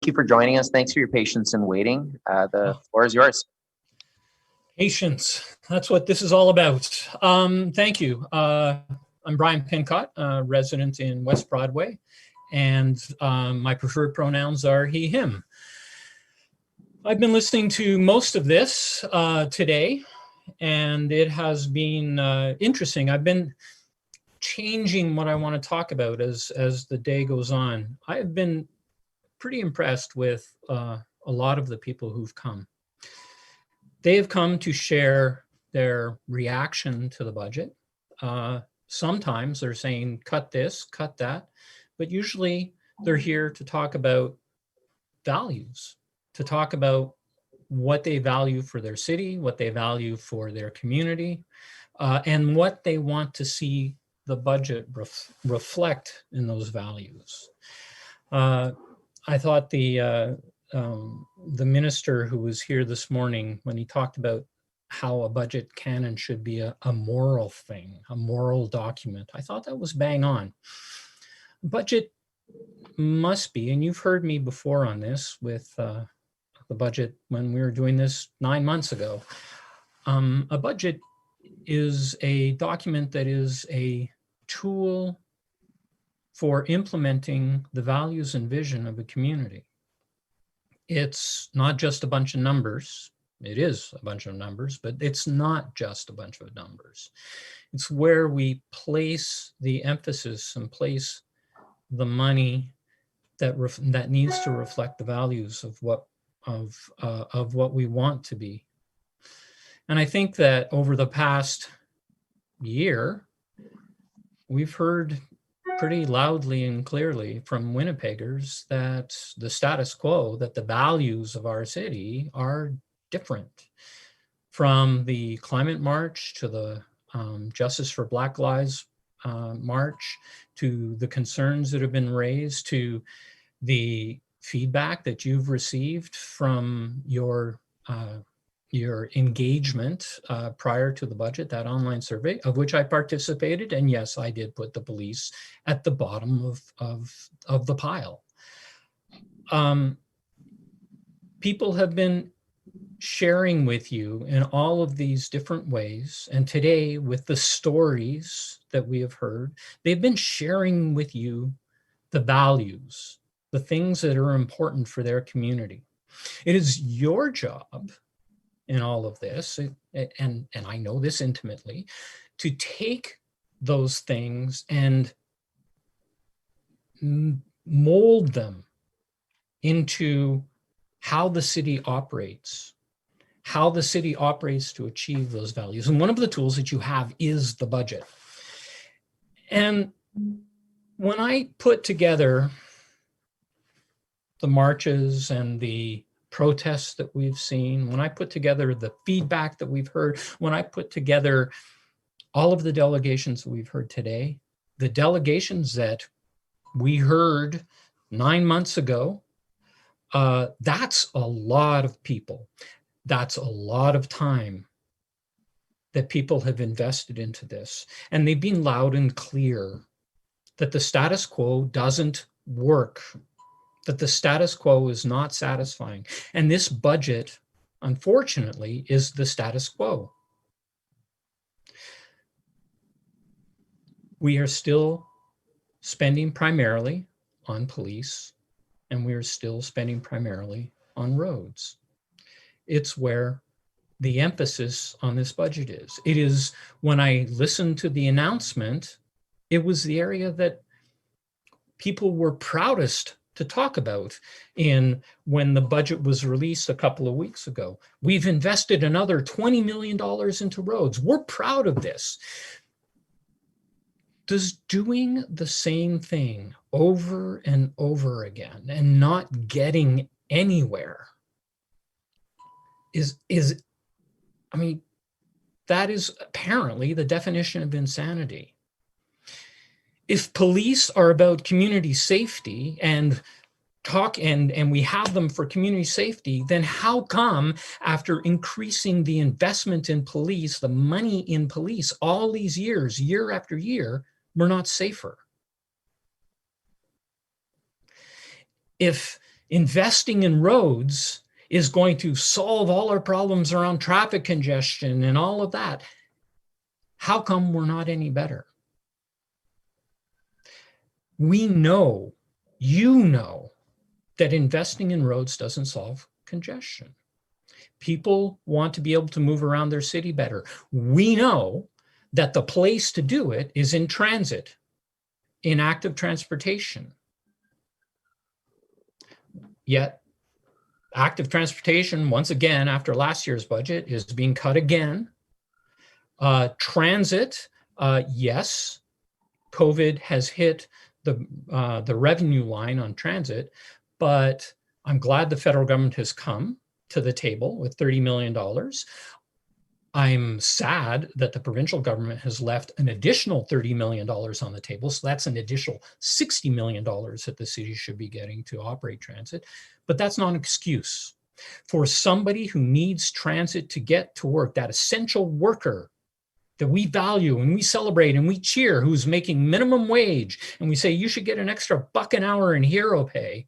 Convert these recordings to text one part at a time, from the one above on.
you for joining us. Thanks for your patience in waiting. The floor is yours. Patience, that's what this is all about. Thank you. I'm Brian Pincott, resident in West Broadway, and my preferred pronouns are he, him. I've been listening to most of this today, and it has been interesting. I've been changing what I want to talk about as the day goes on. I've been pretty impressed with a lot of the people who've come. They have come to share their reaction to the budget. Sometimes they're saying, cut this, cut that, but usually they're here to talk about values, to talk about what they value for their city, what they value for their community, and what they want to see the budget reflect in those values. I thought the minister who was here this morning, when he talked about how a budget can and should be a moral thing, a moral document, I thought that was bang on. Budget must be, and you've heard me before on this with the budget when we were doing this 9 months ago, a budget is a document that is a tool for implementing the values and vision of a community. It's not just a bunch of numbers. It is a bunch of numbers, but it's not just a bunch of numbers. It's where we place the emphasis and place the money that needs to reflect the values of what we want to be. And I think that over the past year, we've heard pretty loudly and clearly from Winnipeggers that the status quo, that the values of our city are different. From the climate march to the Justice for Black Lives march, to the concerns that have been raised, to the feedback that you've received from your engagement prior to the budget, that online survey of which I participated. And yes, I did put the police at the bottom of the pile. People have been sharing with you in all of these different ways. And today, with the stories that we have heard, they've been sharing with you the values, the things that are important for their community. It is your job in all of this, and I know this intimately, to take those things and mold them into how the city operates to achieve those values. And one of the tools that you have is the budget. And when I put together the marches and the protests that we've seen, when I put together the feedback that we've heard, when I put together all of the delegations that we've heard today, the delegations that we heard 9 months ago, that's a lot of people. That's a lot of time that people have invested into this. And they've been loud and clear that the status quo doesn't work, that the status quo is not satisfying. And this budget, unfortunately, is the status quo. We are still spending primarily on police, and we are still spending primarily on roads. It's where the emphasis on this budget is. It is, when I listened to the announcement, it was the area that people were proudest to talk about when the budget was released a couple of weeks ago. We've invested another $20 million into roads. We're proud of this. Does doing the same thing over and over again and not getting anywhere I mean, that is apparently the definition of insanity. If police are about community safety and we have them for community safety, then how come after increasing the investment in police, the money in police all these years, year after year, we're not safer? If investing in roads is going to solve all our problems around traffic congestion and all of that. How come we're not any better? We know, you know, that investing in roads doesn't solve congestion. People want to be able to move around their city better. We know that the place to do it is in transit, in active transportation. Yet, active transportation, once again, after last year's budget, is being cut again. Transit, yes, COVID has hit the revenue line on transit, but I'm glad the federal government has come to the table with $30 million. I'm sad that the provincial government has left an additional $30 million on the table. So that's an additional $60 million that the city should be getting to operate transit. But that's not an excuse. For somebody who needs transit to get to work, that essential worker that we value and we celebrate and we cheer, who's making minimum wage, and we say you should get an extra $1 an hour in hero pay,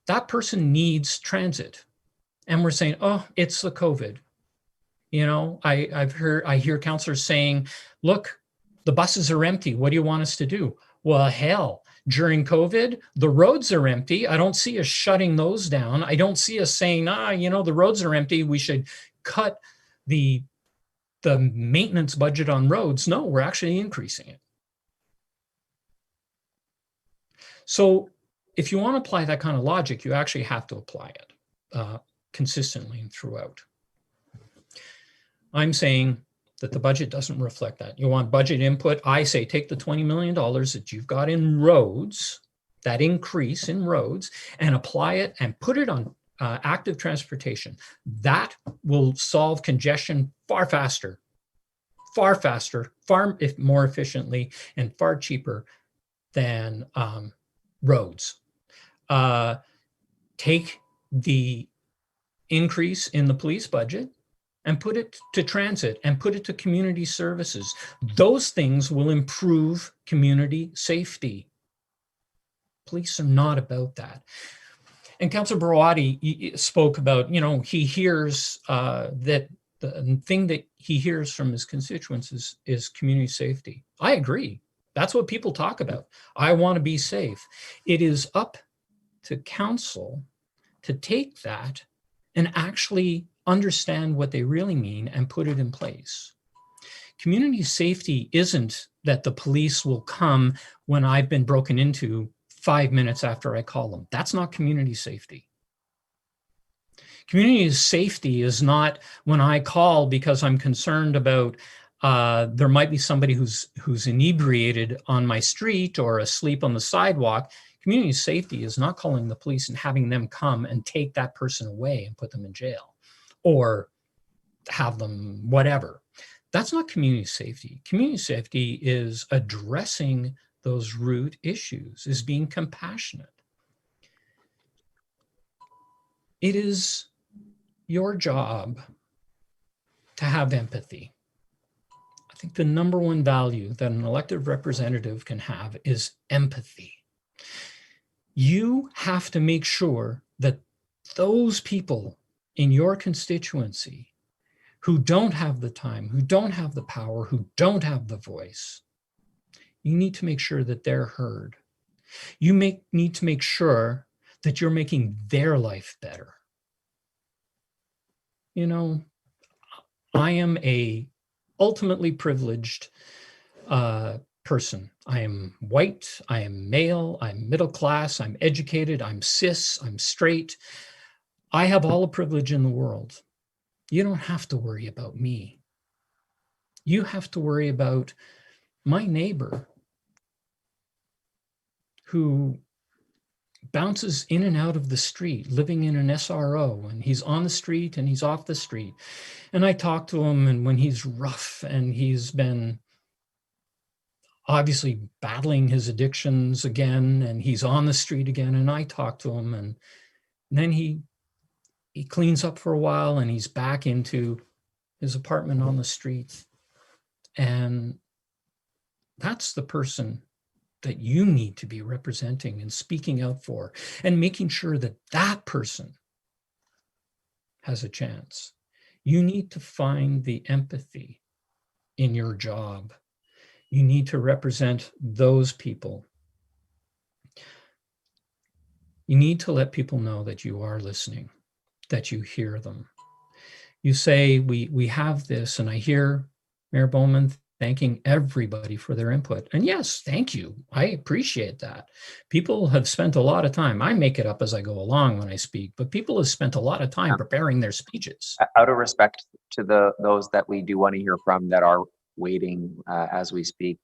that person needs transit. And we're saying, oh, it's the COVID. You know, I hear counselors saying, look, the buses are empty. What do you want us to do? Well, hell, during COVID, the roads are empty. I don't see us shutting those down. I don't see us saying, you know, the roads are empty. We should cut the maintenance budget on roads. No, we're actually increasing it. So if you want to apply that kind of logic, you actually have to apply it consistently and throughout. I'm saying that the budget doesn't reflect that. You want budget input? I say take the $20 million that you've got in roads, that increase in roads, and apply it and put it on active transportation. That will solve congestion far faster, far more efficiently, and far cheaper than roads. Take the increase in the police budget and put it to transit and put it to community services. Those things will improve community safety. Police are not about that. And Councillor Barawadi spoke about, you know, he hears that the thing that he hears from his constituents is community safety. I agree. That's what people talk about. I want to be safe. It is up to council to take that and actually understand what they really mean and put it in place. Community safety isn't that the police will come when I've been broken into 5 minutes after I call them. That's not community safety. Community safety is not when I call because I'm concerned about there might be somebody who's inebriated on my street or asleep on the sidewalk. Community safety is not calling the police and having them come and take that person away and put them in jail or have them whatever. That's not community safety. Community safety is addressing those root issues, is being compassionate. It is your job to have empathy. I think the number one value that an elected representative can have is empathy. You have to make sure that those people in your constituency who don't have the time, who don't have the power, who don't have the voice, you need to make sure that they're heard. You need to make sure that you're making their life better. You know, I am a ultimately privileged person. I am white, I am male, I'm middle class, I'm educated, I'm cis, I'm straight. I have all the privilege in the world. You don't have to worry about me. You have to worry about my neighbor who bounces in and out of the street, living in an SRO, and he's on the street and he's off the street. And I talk to him, and when he's rough and he's been obviously battling his addictions again, and he's on the street again, and I talk to him, and then he cleans up for a while and he's back into his apartment on the street. And that's the person that you need to be representing and speaking out for, and making sure that that person has a chance. You need to find the empathy in your job. You need to represent those people. You need to let people know that you are listening, that you hear them. You say, we have this, and I hear Mayor Bowman thanking everybody for their input. And yes, thank you. I appreciate that. People have spent a lot of time. I make it up as I go along when I speak, but people have spent a lot of time preparing their speeches. Out of respect to those that we do want to hear from that are waiting as we speak,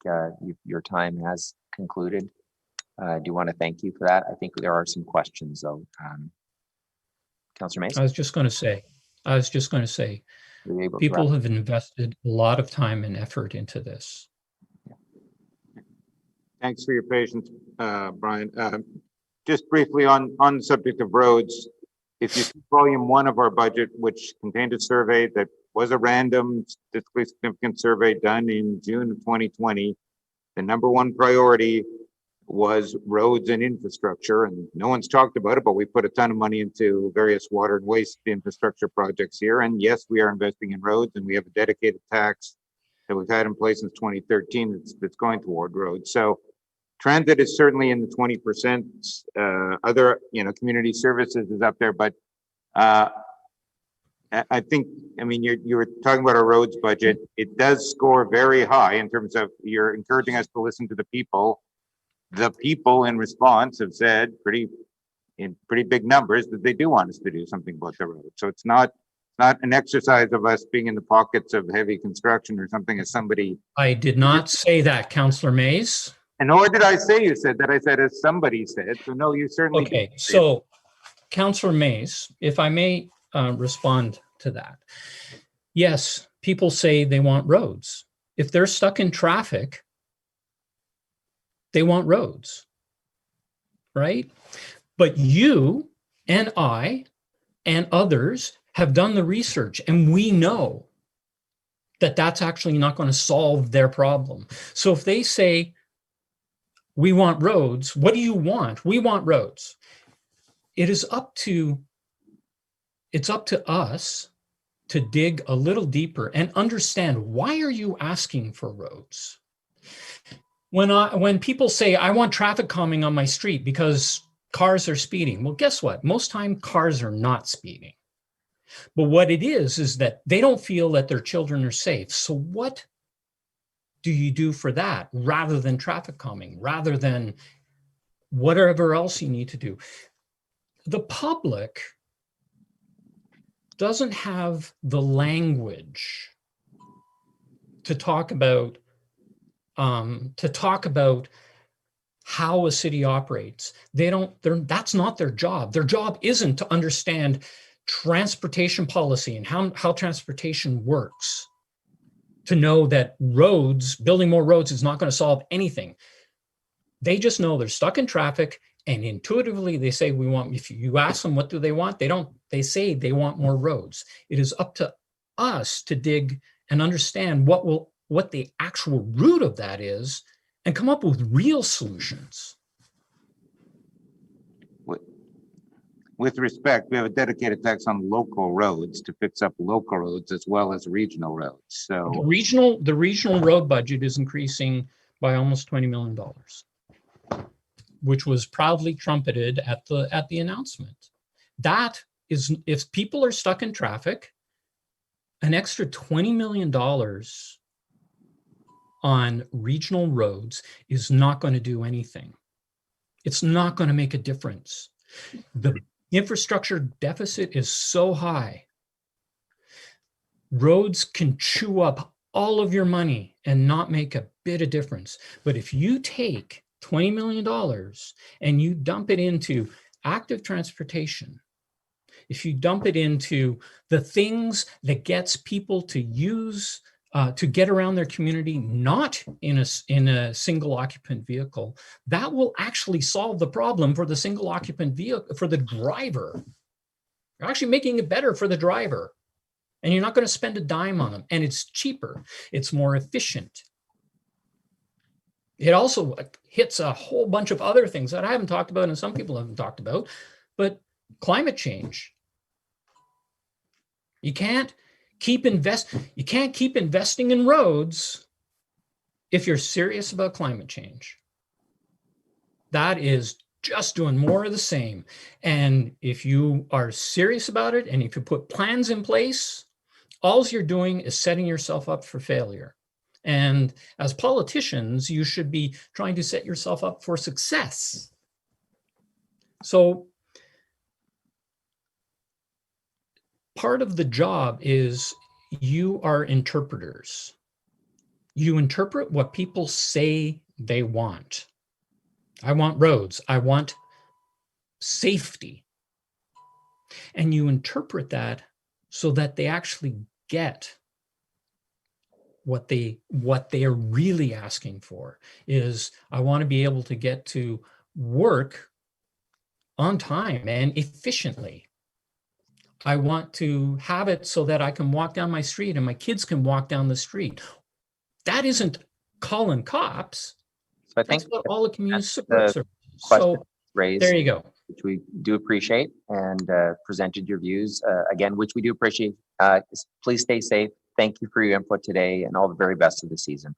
your time has concluded. Do you want to thank you for that? I think there are some questions though. Councillor Mason? I was just going to say, people have invested a lot of time and effort into this. Thanks for your patience, Brian. Just briefly on the subject of roads, if you see volume 1 of our budget, which contained a survey that was a random statistically significant survey done in June of 2020, the #1 priority was roads and infrastructure, and no one's talked about it, but we put a ton of money into various water and waste infrastructure projects here. And yes, we are investing in roads, and we have a dedicated tax that we've had in place since 2013 that's going toward roads. So transit is certainly in the 20%. Other, community services is up there, but I think, you were talking about our roads budget. It does score very high in terms of you're encouraging us to listen to the people. The people in response have said in pretty big numbers that they do want us to do something about the road. So it's not an exercise of us being in the pockets of heavy construction or something as somebody. I did not say that, Councillor Mays. And nor did I say you said that. I said as somebody said. So no, you certainly. Okay, so Councillor Mays, if I may respond to that. Yes, people say they want roads. If they're stuck in traffic, they want roads, right? But you and I and others have done the research, and we know that that's actually not going to solve their problem. So if they say, we want roads, what do you want? We want roads. It's up to us to dig a little deeper and understand, why are you asking for roads? When people say, I want traffic calming on my street because cars are speeding. Well, guess what? Most time cars are not speeding. But what it is that they don't feel that their children are safe. So what do you do for that rather than traffic calming, rather than whatever else you need to do? The public doesn't have the language to talk about how a city operates. That's not their job. Their job isn't to understand transportation policy and how transportation works, to know that building more roads is not going to solve anything. They just know they're stuck in traffic, and intuitively they say, if you ask them what do they want, they say they want more roads. It is up to us to dig and understand what the actual root of that is, and come up with real solutions. With respect, we have a dedicated tax on local roads to fix up local roads as well as regional roads. So the regional road budget is increasing by almost $20 million, which was proudly trumpeted at the announcement. That is, if people are stuck in traffic, an extra $20 million on regional roads is not going to do anything. It's not going to make a difference. The infrastructure deficit is so high. Roads can chew up all of your money and not make a bit of difference. But if you take $20 million and you dump it into active transportation, if you dump it into the things that gets people to use to get around their community, not in a single occupant vehicle, that will actually solve the problem for the single occupant vehicle, for the driver. You're actually making it better for the driver, and you're not going to spend a dime on them, and it's cheaper, it's more efficient. It also hits a whole bunch of other things that I haven't talked about and some people haven't talked about, but climate change. You can't keep investing in roads if you're serious about climate change. That is just doing more of the same. And if you are serious about it, and if you put plans in place, all you're doing is setting yourself up for failure. And as politicians, you should be trying to set yourself up for success. So part of the job is you are interpreters. You interpret what people say they want. I want roads. I want safety. And you interpret that so that they actually get what they are really asking for is, I want to be able to get to work on time and efficiently. I want to have it so that I can walk down my street and my kids can walk down the street. That isn't calling cops. So I think That's what all the community that's support the services. question So raised, there you go. which we do appreciate, and presented your views again, which we do appreciate. Please stay safe. Thank you for your input today, and all the very best of the season.